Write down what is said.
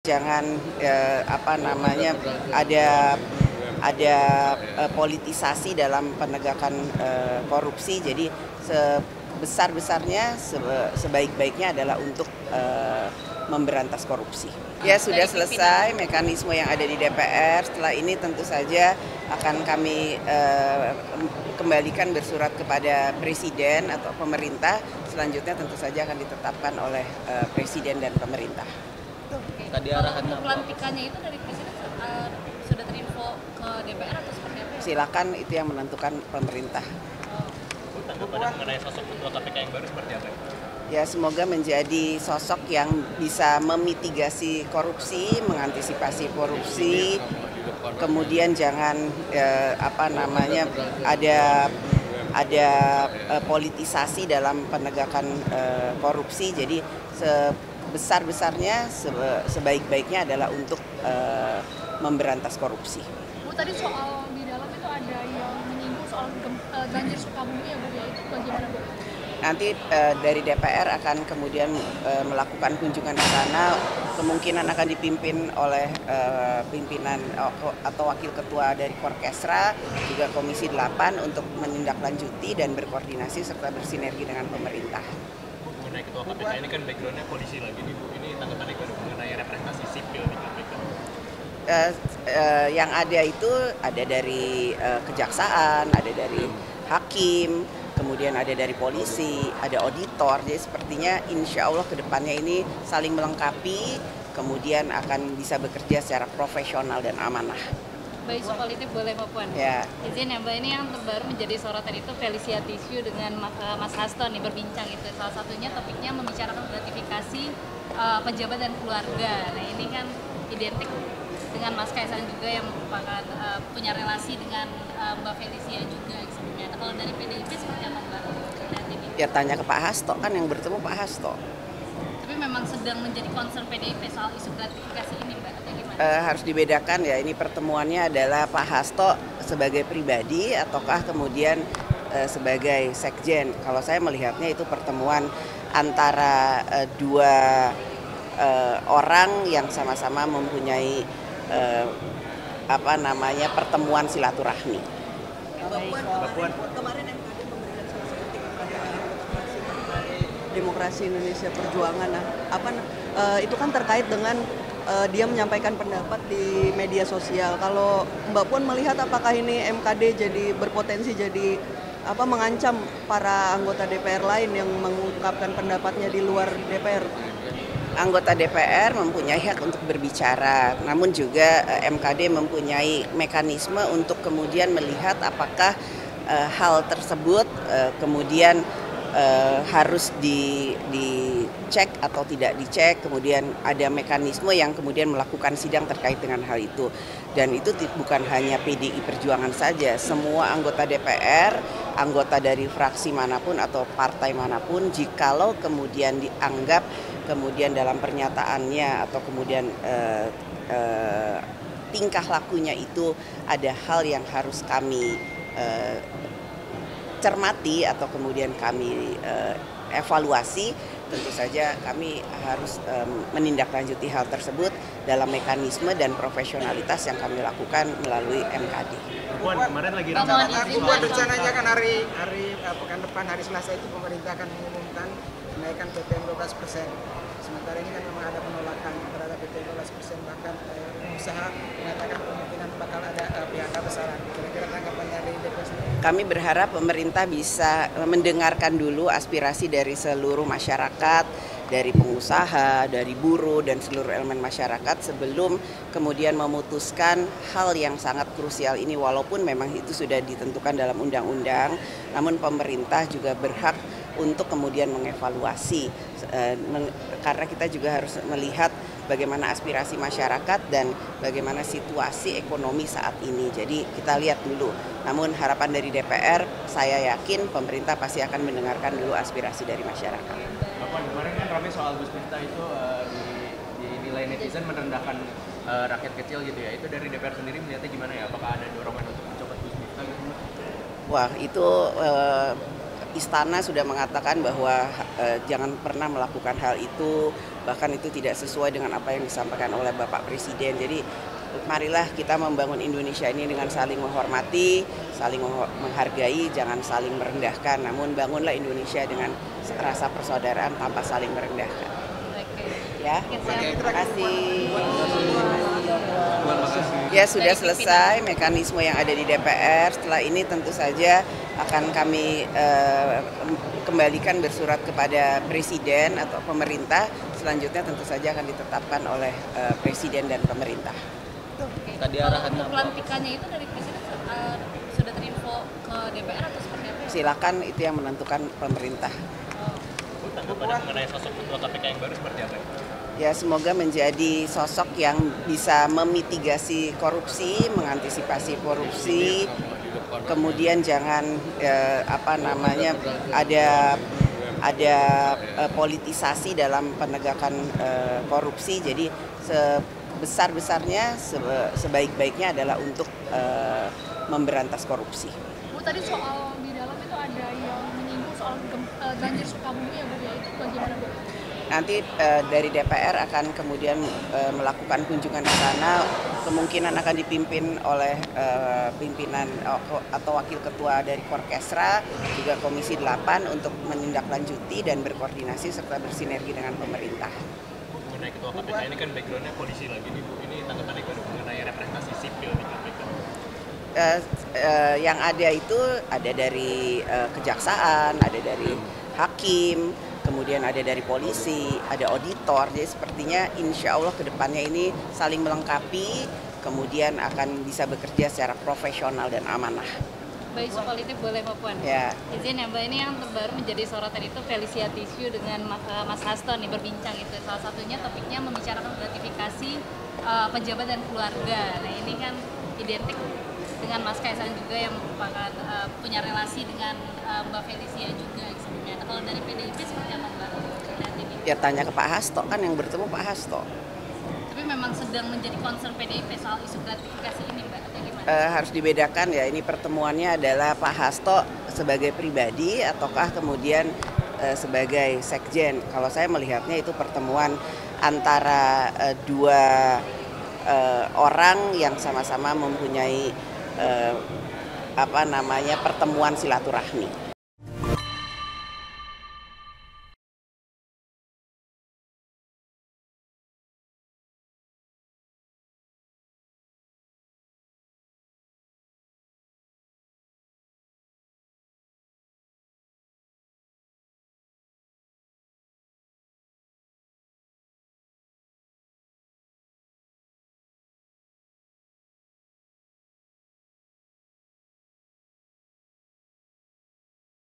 Jangan ada politisasi dalam penegakan korupsi. Jadi sebesar-besarnya, sebaik-baiknya adalah untuk memberantas korupsi. Ya, sudah selesai mekanisme yang ada di DPR. Setelah ini tentu saja akan kami kembalikan bersurat kepada Presiden atau pemerintah. Selanjutnya tentu saja akan ditetapkan oleh Presiden dan pemerintah. Tadi arahannya pelantikannya itu dari Presiden sudah terinfo ke DPR atau seperti apa? Silakan, itu yang menentukan pemerintah. Tanggapan mengenai sosok ketua KPK yang baru seperti apa? Ya, semoga menjadi sosok yang bisa memitigasi korupsi, mengantisipasi korupsi, kemudian jangan ada politisasi dalam penegakan korupsi. Jadi sebesar-besarnya, sebaik-baiknya adalah untuk memberantas korupsi. Bu, tadi soal di dalam itu ada yang menyinggung soal Ganjar Sukabumi ya Bu, ya, itu bagaimana Bu? Nanti dari DPR akan kemudian melakukan kunjungan ke sana, kemungkinan akan dipimpin oleh pimpinan atau wakil ketua dari Korkesra, juga Komisi 8 untuk menindaklanjuti dan berkoordinasi serta bersinergi dengan pemerintah. Mengenai ketua KPK ini kan backgroundnya polisi lagi nih Bu, ini tanggapannya mengenai representasi sipil di KPK? Yang ada itu ada dari kejaksaan, ada dari hakim, kemudian ada dari polisi, ada auditor. Jadi sepertinya insya Allah ke depannya ini saling melengkapi, kemudian akan bisa bekerja secara profesional dan amanah. Baik, isu politik boleh Mbak Puan. Ya. Izin ya Mbak, ini yang terbaru menjadi sorotan itu Felicia Tisu dengan Mas Hasto nih berbincang itu. Salah satunya topiknya membicarakan gratifikasi pejabat dan keluarga. Nah ini kan identik dengan Mas Kaisang juga yang merupakan punya relasi dengan Mbak Felicia juga sebelumnya. Nah, kalau dari PDIP seperti apa Mbak? Ya tanya ke Pak Hasto, kan yang bertemu Pak Hasto. Tapi memang sedang menjadi concern PDIP soal isu gratifikasi ini Mbak, atau gimana? Harus dibedakan ya, ini pertemuannya adalah Pak Hasto sebagai pribadi ataukah kemudian sebagai sekjen. Kalau saya melihatnya itu pertemuan antara dua orang yang sama-sama mempunyai pertemuan silaturahmi. Mbak Puan, kemarin MKD memberikan sanksi etik kepada Demokrasi Indonesia Perjuangan. Itu kan terkait dengan dia menyampaikan pendapat di media sosial. Kalau Mbak Puan melihat apakah ini MKD jadi berpotensi jadi mengancam para anggota DPR lain yang mengungkapkan pendapatnya di luar DPR? Anggota DPR mempunyai hak untuk berbicara, namun juga MKD mempunyai mekanisme untuk kemudian melihat apakah hal tersebut kemudian harus dicek atau tidak dicek, kemudian ada mekanisme yang kemudian melakukan sidang terkait dengan hal itu. Dan itu bukan hanya PDI Perjuangan saja, semua anggota DPR, anggota dari fraksi manapun atau partai manapun, jikalau kemudian dianggap kemudian dalam pernyataannya atau kemudian tingkah lakunya itu ada hal yang harus kami cermati atau kemudian kami evaluasi, tentu saja kami harus menindaklanjuti hal tersebut dalam mekanisme dan profesionalitas yang kami lakukan melalui MKD. Puan, kemarin lagi rencananya kan hari pekan depan, hari Selasa itu pemerintah akan mengumumkan menaikkan PPN 12%. Sementara ini kan memang ada penolakan terhadap PPN 12%, bahkan usaha mengatakan kemungkinan bakal ada PHK besaran. Kira-kira tanggapan dari DPR sendiri? Kami berharap pemerintah bisa mendengarkan dulu aspirasi dari seluruh masyarakat, dari pengusaha, dari buruh, dan seluruh elemen masyarakat sebelum kemudian memutuskan hal yang sangat krusial ini. Walaupun memang itu sudah ditentukan dalam undang-undang, namun pemerintah juga berhak untuk kemudian mengevaluasi, karena kita juga harus melihat bagaimana aspirasi masyarakat dan bagaimana situasi ekonomi saat ini. Jadi kita lihat dulu. Namun harapan dari DPR, saya yakin pemerintah pasti akan mendengarkan dulu aspirasi dari masyarakat. Bapak, kemarin kan ramai soal Gus Miftah itu dinilai netizen merendahkan rakyat kecil gitu ya. Itu dari DPR sendiri melihatnya gimana ya? Apakah ada dorongan untuk mencopot Gus Miftah gitu? Wah, itu istana sudah mengatakan bahwa jangan pernah melakukan hal itu, bahkan itu tidak sesuai dengan apa yang disampaikan oleh Bapak Presiden. Jadi marilah kita membangun Indonesia ini dengan saling menghormati, saling menghargai, jangan saling merendahkan. Namun bangunlah Indonesia dengan rasa persaudaraan tanpa saling merendahkan. Ya, terima kasih. Ya, sudah selesai mekanisme yang ada di DPR. Setelah ini tentu saja akan kami kembalikan bersurat kepada Presiden atau pemerintah. Selanjutnya tentu saja akan ditetapkan oleh Presiden dan pemerintah. Tadi arahannya Untuk pelantikannya itu dari Presiden sudah terinfo ke DPR atau seperti apa? Silakan, itu yang menentukan pemerintah. Bu, tanggapannya mengenai sosok ketua KPK yang baru seperti apa? Ya, semoga menjadi sosok yang bisa memitigasi korupsi, mengantisipasi korupsi, kemudian jangan ada politisasi dalam penegakan korupsi. Jadi sebesar-besarnya, sebaik-baiknya adalah untuk memberantas korupsi. Bu, tadi soal di dalam itu ada yang menyinggung soal banjir Sukabumi ya Bu ya, itu bagaimana Bu? Nanti dari DPR akan kemudian melakukan kunjungan ke sana, kemungkinan akan dipimpin oleh pimpinan atau wakil ketua dari Korkesra, juga Komisi 8 untuk menindaklanjuti dan berkoordinasi serta bersinergi dengan pemerintah. Bu, mengenai ketua KPK ini kan backgroundnya polisi lagi nih Bu, ini tanggapannya mengenai representasi sipil di KPK. Yang ada itu ada dari kejaksaan, ada dari hakim, kemudian ada dari polisi, ada auditor. Jadi sepertinya insya Allah kedepannya ini saling melengkapi, kemudian akan bisa bekerja secara profesional dan amanah. Baik, isu politik boleh Mbak Puan? Ya. Izin ya Mbak, ini yang terbaru menjadi sorotan itu Felicia Tisu dengan Mas Hasto nih berbincang itu. Salah satunya topiknya membicarakan gratifikasi pejabat dan keluarga. Nah ini kan identik dengan Mas Kaisang juga yang merupakan punya relasi dengan Mbak Felicia juga sebelumnya. Nah, kalau dari PDIP seperti apa Mbak? Ya tanya ke Pak Hasto, kan yang bertemu Pak Hasto. Tapi memang sedang menjadi concern PDIP soal isu gratifikasi ini Mbak, atau gimana? Harus dibedakan ya, ini pertemuannya adalah Pak Hasto sebagai pribadi ataukah kemudian sebagai sekjen. Kalau saya melihatnya itu pertemuan antara dua orang yang sama-sama mempunyai pertemuan silaturahmi.